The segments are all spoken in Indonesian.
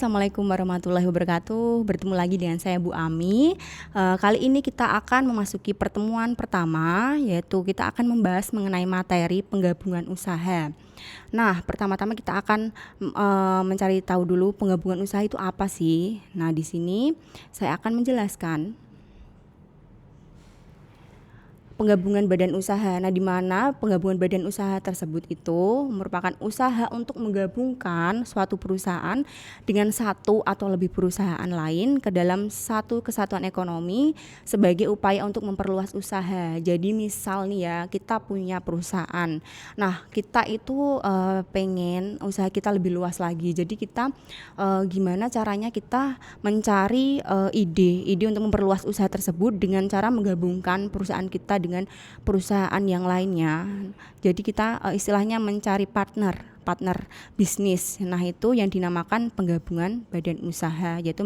Assalamualaikum warahmatullahi wabarakatuh. Bertemu lagi dengan saya Bu Ami. Kali ini kita akan memasuki pertemuan pertama, yaitu kita akan membahas mengenai materi penggabungan usaha. Nah, pertama-tama kita akan mencari tahu dulu penggabungan usaha itu apa sih. Nah, di sini saya akan menjelaskan penggabungan badan usaha. Nah, di mana penggabungan badan usaha tersebut itu merupakan usaha untuk menggabungkan suatu perusahaan dengan satu atau lebih perusahaan lain ke dalam satu kesatuan ekonomi sebagai upaya untuk memperluas usaha. Jadi misal nih ya, kita punya perusahaan. Nah, kita itu pengen usaha kita lebih luas lagi. Jadi kita gimana caranya kita mencari ide untuk memperluas usaha tersebut dengan cara menggabungkan perusahaan kita dengan perusahaan yang lainnya. Jadi kita istilahnya mencari partner bisnis. Nah, itu yang dinamakan penggabungan badan usaha, yaitu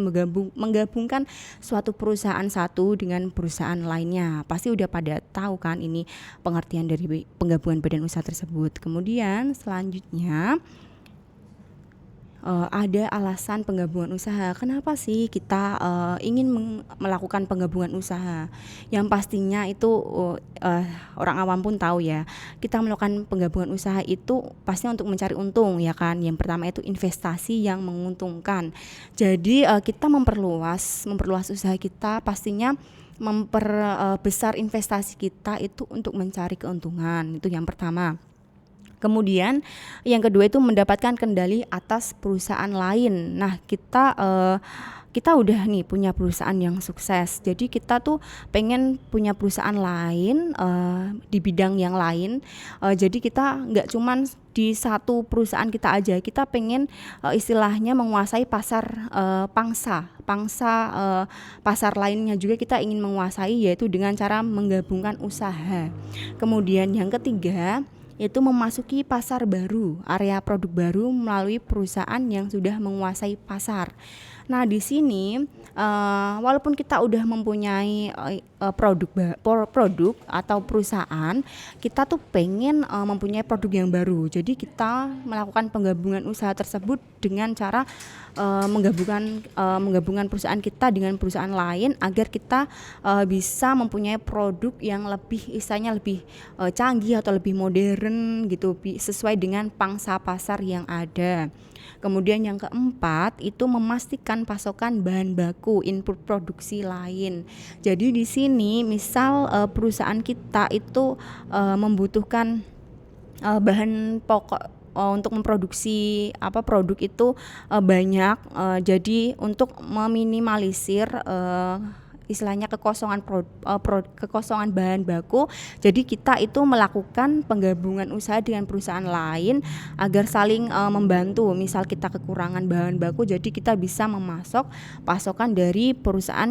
menggabungkan suatu perusahaan satu dengan perusahaan lainnya. Pasti udah pada tahu kan ini pengertian dari penggabungan badan usaha tersebut. Kemudian selanjutnya ada alasan penggabungan usaha. Kenapa sih kita ingin melakukan penggabungan usaha? Yang pastinya itu orang awam pun tahu ya. Kita melakukan penggabungan usaha itu pasti untuk mencari untung ya kan. Yang pertama itu investasi yang menguntungkan. Jadi kita memperluas usaha kita, pastinya memperbesar investasi kita itu untuk mencari keuntungan. Itu yang pertama. Kemudian yang kedua itu mendapatkan kendali atas perusahaan lain. Nah, kita udah nih punya perusahaan yang sukses. Jadi kita tuh pengen punya perusahaan lain di bidang yang lain. Jadi kita nggak cuman di satu perusahaan kita aja. Kita pengen istilahnya menguasai pasar pangsa pasar lainnya juga kita ingin menguasai, yaitu dengan cara menggabungkan usaha. Kemudian yang ketiga yaitu memasuki pasar baru, area produk baru melalui perusahaan yang sudah menguasai pasar. Nah, di sini walaupun kita udah mempunyai produk atau perusahaan, kita tuh pengen mempunyai produk yang baru. Jadi kita melakukan penggabungan usaha tersebut dengan cara menggabungkan perusahaan kita dengan perusahaan lain agar kita bisa mempunyai produk yang lebih canggih atau lebih modern gitu, sesuai dengan pangsa pasar yang ada. Kemudian yang keempat itu memastikan pasokan bahan baku input produksi lain. Jadi di sini misal perusahaan kita itu membutuhkan bahan pokok untuk memproduksi produk itu banyak. Jadi untuk meminimalisir istilahnya kekosongan bahan baku, jadi kita itu melakukan penggabungan usaha dengan perusahaan lain agar saling membantu. Misal kita kekurangan bahan baku, jadi kita bisa memasok pasokan dari perusahaan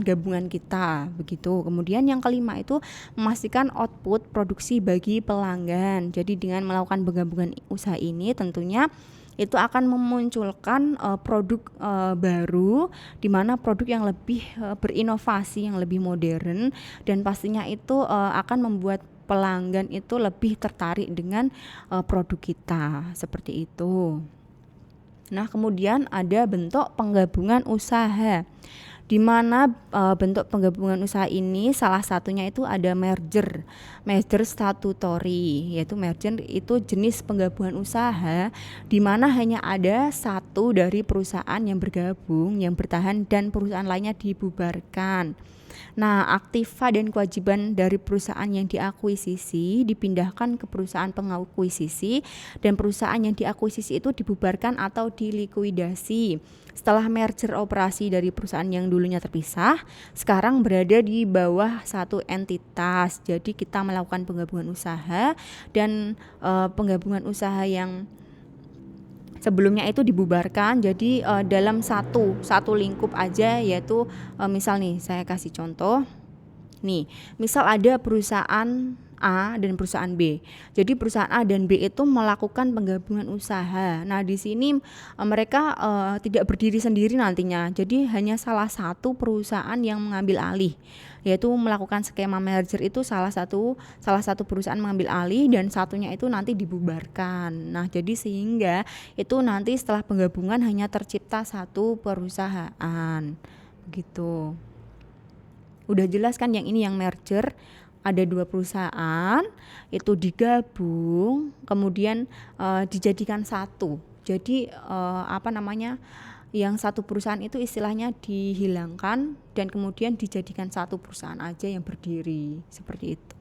gabungan kita begitu. Kemudian yang kelima itu memastikan output produksi bagi pelanggan. Jadi dengan melakukan penggabungan usaha ini tentunya itu akan memunculkan produk baru, di mana produk yang lebih berinovasi, yang lebih modern, dan pastinya itu akan membuat pelanggan itu lebih tertarik dengan produk kita, seperti itu. Nah, kemudian ada bentuk penggabungan usaha, di mana bentuk penggabungan usaha ini salah satunya itu ada merger statutory, yaitu merger itu jenis penggabungan usaha di mana hanya ada satu dari perusahaan yang bergabung yang bertahan dan perusahaan lainnya dibubarkan. Nah, aktiva dan kewajiban dari perusahaan yang diakuisisi dipindahkan ke perusahaan pengakuisisi, dan perusahaan yang diakuisisi itu dibubarkan atau dilikuidasi. Setelah merger operasi dari perusahaan yang dulunya terpisah, sekarang berada di bawah satu entitas. Jadi kita melakukan penggabungan usaha, dan penggabungan usaha yang sebelumnya itu dibubarkan jadi dalam satu lingkup aja, yaitu misal nih saya kasih contoh nih, misal ada perusahaan A dan perusahaan B. Jadi perusahaan A dan B itu melakukan penggabungan usaha. Nah, di sini mereka tidak berdiri sendiri nantinya. Jadi hanya salah satu perusahaan yang mengambil alih, yaitu melakukan skema merger. Itu salah satu perusahaan mengambil alih dan satunya itu nanti dibubarkan. Nah, jadi sehingga itu nanti setelah penggabungan hanya tercipta satu perusahaan. Begitu. Udah jelas kan yang ini yang merger, ada 2 perusahaan itu digabung kemudian dijadikan satu. Jadi yang satu perusahaan itu istilahnya dihilangkan dan kemudian dijadikan satu perusahaan aja yang berdiri, seperti itu.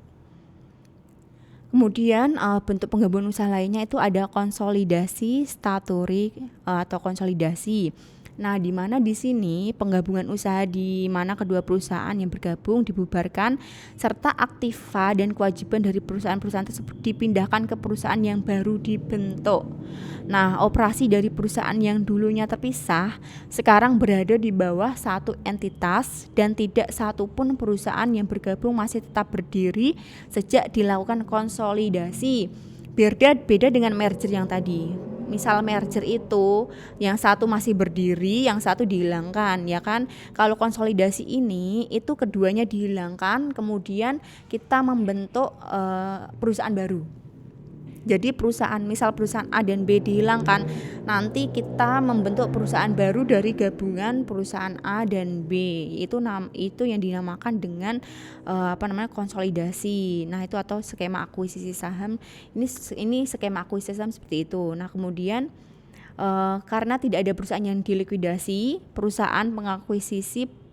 Kemudian bentuk penggabungan usaha lainnya itu ada konsolidasi statutory atau konsolidasi. Nah, di mana di sini penggabungan usaha di mana kedua perusahaan yang bergabung dibubarkan serta aktiva dan kewajiban dari perusahaan-perusahaan tersebut dipindahkan ke perusahaan yang baru dibentuk. Nah, operasi dari perusahaan yang dulunya terpisah sekarang berada di bawah satu entitas dan tidak satupun perusahaan yang bergabung masih tetap berdiri sejak dilakukan konsolidasi. Beda dengan merger yang tadi. Misal merger itu yang satu masih berdiri, yang satu dihilangkan, ya kan? Kalau konsolidasi ini itu keduanya dihilangkan, kemudian kita membentuk perusahaan baru. Jadi misal perusahaan A dan B dihilangkan, nanti kita membentuk perusahaan baru dari gabungan perusahaan A dan B. Itu yang dinamakan dengan konsolidasi. Nah, itu atau skema akuisisi saham. Ini skema akuisisi saham seperti itu. Nah, kemudian karena tidak ada perusahaan yang dilikuidasi, perusahaan mengakuisisi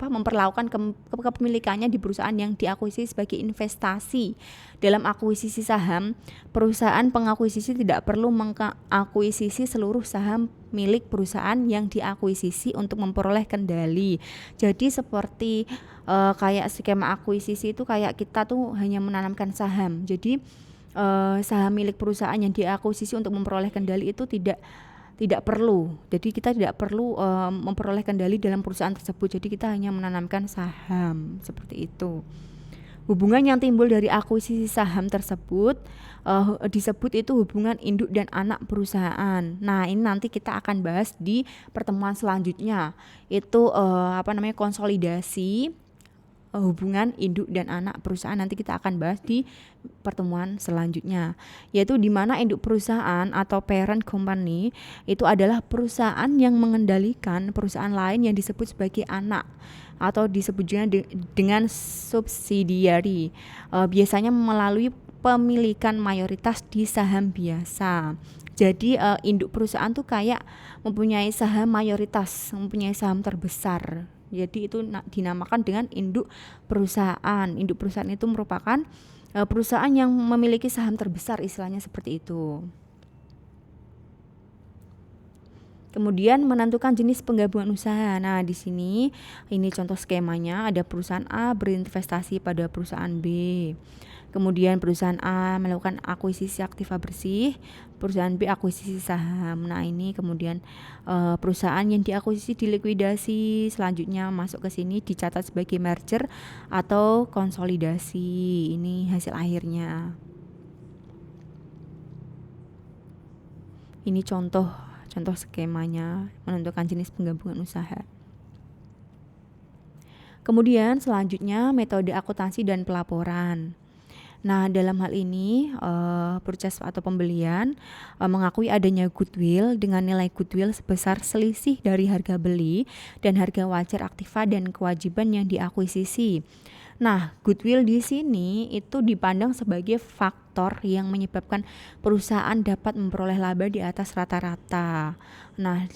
memperlakukan kepemilikannya di perusahaan yang diakuisisi sebagai investasi. Dalam akuisisi saham, perusahaan pengakuisisi tidak perlu mengakuisisi seluruh saham milik perusahaan yang diakuisisi untuk memperoleh kendali. Jadi seperti kayak skema akuisisi itu kayak kita tuh hanya menanamkan saham. Jadi saham milik perusahaan yang diakuisisi untuk memperoleh kendali itu tidak perlu. Jadi kita tidak perlu memperoleh kendali dalam perusahaan tersebut. Jadi kita hanya menanamkan saham, seperti itu. Hubungan yang timbul dari akuisisi saham tersebut disebut itu hubungan induk dan anak perusahaan. Nah, ini nanti kita akan bahas di pertemuan selanjutnya. Itu konsolidasi hubungan induk dan anak perusahaan, nanti kita akan bahas di pertemuan selanjutnya, yaitu di mana induk perusahaan atau parent company itu adalah perusahaan yang mengendalikan perusahaan lain yang disebut sebagai anak atau disebut juga dengan subsidiary, biasanya melalui pemilikan mayoritas di saham biasa. Jadi induk perusahaan tuh kayak mempunyai saham mayoritas, mempunyai saham terbesar. Jadi itu dinamakan dengan induk perusahaan. Induk perusahaan itu merupakan perusahaan yang memiliki saham terbesar, istilahnya seperti itu. Kemudian menentukan jenis penggabungan usaha. Nah, di sini ini contoh skemanya, ada perusahaan A berinvestasi pada perusahaan B. Kemudian perusahaan A melakukan akuisisi aktiva bersih, perusahaan B akuisisi saham. Nah, ini kemudian perusahaan yang diakuisisi dilikuidasi, selanjutnya masuk ke sini dicatat sebagai merger atau konsolidasi. Ini hasil akhirnya. Ini contoh skemanya menentukan jenis penggabungan usaha. Kemudian selanjutnya metode akuntansi dan pelaporan. Nah, dalam hal ini purchase atau pembelian mengakui adanya goodwill dengan nilai goodwill sebesar selisih dari harga beli dan harga wajar aktiva dan kewajiban yang diakuisisi. Nah, goodwill di sini itu dipandang sebagai faktor yang menyebabkan perusahaan dapat memperoleh laba di atas rata-rata. Nah,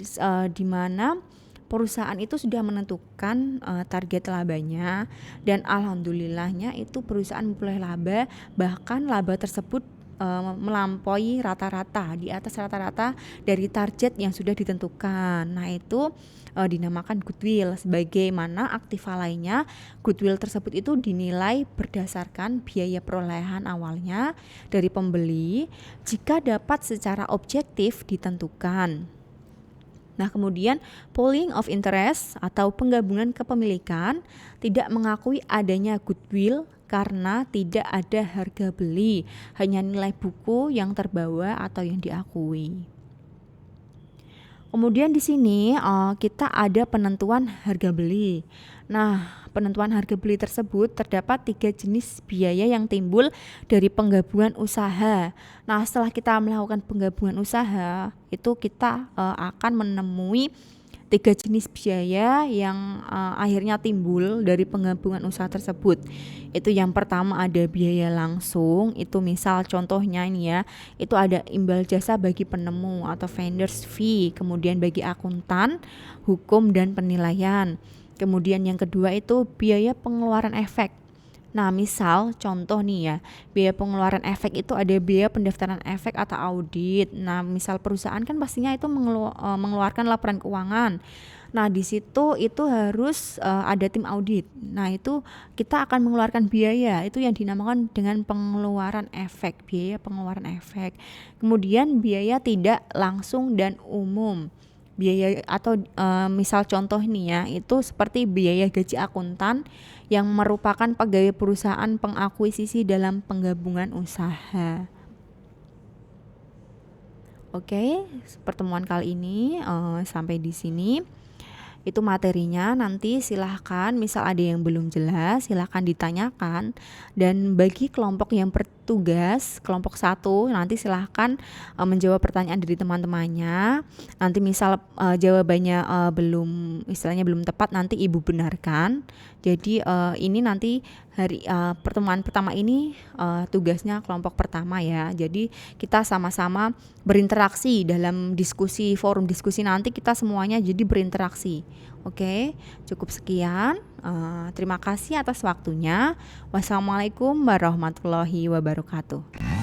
di mana perusahaan itu sudah menentukan target labanya dan alhamdulillahnya itu perusahaan memperoleh laba, bahkan laba tersebut melampaui rata-rata, di atas rata-rata dari target yang sudah ditentukan. Nah, itu dinamakan goodwill. Sebagaimana aktiva lainnya, goodwill tersebut itu dinilai berdasarkan biaya perolehan awalnya dari pembeli jika dapat secara objektif ditentukan. Nah, kemudian pooling of interest atau penggabungan kepemilikan tidak mengakui adanya goodwill karena tidak ada harga beli, hanya nilai buku yang terbawa atau yang diakui. Kemudian di sini kita ada penentuan harga beli. Nah, penentuan harga beli tersebut terdapat 3 jenis biaya yang timbul dari penggabungan usaha. Nah, setelah kita melakukan penggabungan usaha, itu kita akan menemui 3 jenis biaya yang akhirnya timbul dari penggabungan usaha tersebut. Itu yang pertama ada biaya langsung, itu misal contohnya ini ya, itu ada imbal jasa bagi penemu atau vendors fee, kemudian bagi akuntan, hukum dan penilaian. Kemudian yang kedua itu biaya pengeluaran efek. Nah, misal contoh nih ya, biaya pengeluaran efek itu ada biaya pendaftaran efek atau audit. Nah, misal perusahaan kan pastinya itu mengeluarkan laporan keuangan. Nah, di situ itu harus ada tim audit. Nah, itu kita akan mengeluarkan biaya, itu yang dinamakan dengan pengeluaran efek, biaya pengeluaran efek. Kemudian biaya tidak langsung dan umum. Biaya atau misal contoh nih ya, itu seperti biaya gaji akuntan yang merupakan pegawai perusahaan pengakuisisi dalam penggabungan usaha. Oke, pertemuan kali ini sampai di sini. Itu materinya, nanti silahkan misal ada yang belum jelas silahkan ditanyakan, dan bagi kelompok yang bertugas kelompok 1 nanti silahkan menjawab pertanyaan dari teman-temannya. Nanti misal jawabannya istilahnya belum tepat, nanti ibu benarkan. Jadi ini nanti hari pertemuan pertama ini tugasnya kelompok pertama ya. Jadi kita sama-sama berinteraksi dalam diskusi, forum diskusi nanti kita semuanya jadi berinteraksi. Oke, cukup sekian. Terima kasih atas waktunya. Wassalamualaikum warahmatullahi wabarakatuh.